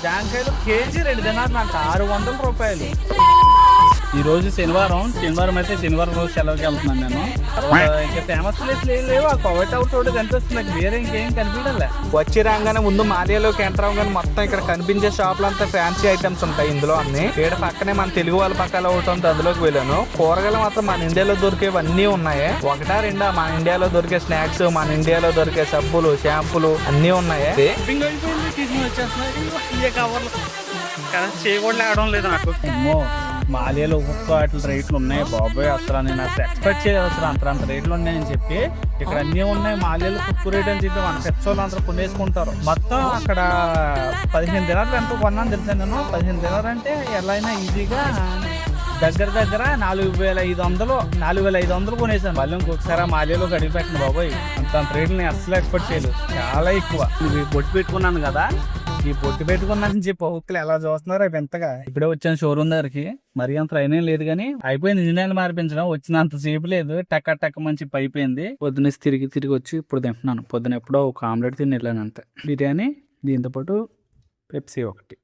జాంకాయలు కేజీ 2 దినాలు అంట, 600 రూపాయలు. ఈ రోజు శనివారం అయితే శనివారం రోజు సెలవుకి వెళ్తున్నాను నేను. ఇంకా ఫేమస్ ప్లేస్ లేవు, ఆ కోవైట్ హౌస్ ఒకటి కనిపిస్తుంది, నాకు వేరే ఇంకేం కనిపించలే. వచ్చి రాగానే ముందు మాలియాలోకి ఎంటర్ అవ్వగానే మొత్తం ఇక్కడ కనిపించే షాపులు అంతా ఫ్యాన్సీ ఐటమ్స్ ఉంటాయి. ఇందులో అన్ని ఇక్కడ పక్కనే మన తెలుగు వాళ్ళ పక్కన ఒకటి ఉంది, అందులోకి వెళ్ళాను. కూరగాయలు మాత్రం మన ఇండియాలో దొరికేవన్నీ ఉన్నాయి. ఒకటా రెండా మన ఇండియాలో దొరికే స్నాక్స్, మన ఇండియాలో దొరికే సబ్బులు, షాంపులు అన్ని ఉన్నాయి. చేయడం లేదు నాకు. మాలియాలో ఒక్కొక్క వాటి రేట్లు ఉన్నాయి బాబాయ్, అసలు నేను అసలు ఎక్స్పెక్ట్ చేయదు అసలు అంత రేట్లు ఉన్నాయని చెప్పి. ఇక్కడ అన్నీ ఉన్నాయి మాలియాలో, తక్కువ రేట్ అని చెప్పి మన పెట్రోల్ అందరూ కొనేసుకుంటారు. మొత్తం అక్కడ 15 దినాలు ఎంతో కొన్నాను తెలుసా నేను. 15 దినాలు అంటే ఎలా అయినా ఈజీగా దగ్గర 4,500 కొనేసాను. మళ్ళీ ఇంకొకసారి మాలియాలోకి అడిగి పెట్టిన బాబాయ్, అంత రేట్లు నేను అసలు ఎక్స్పెక్ట్ చేయలేదు, చాలా ఎక్కువ. ఇవి బొట్టు పెట్టుకున్నాను కదా, ఈ బొట్టు పెట్టుకున్నాను చెప్పి ఒక్కలు ఎలా చూస్తున్నారు అవి ఎంతగా. ఇప్పుడే వచ్చాను షోరూమ్ దగ్గరికి, మరి అంత ట్రైన్ ఏం లేదు కానీ అయిపోయింది. ఇంజనీర్లు మార్పించడం వచ్చినంత సేపు లేదు, టక్క మంచి అయిపోయింది. పొద్దున్న తిరిగి వచ్చి ఇప్పుడు తింటున్నాను. పొద్దున ఎప్పుడో ఒక ఆమ్లెట్ తిని వెళ్ళాను అంతే. బిర్యానీ, దీంతో పాటు పెప్సీ ఒకటి.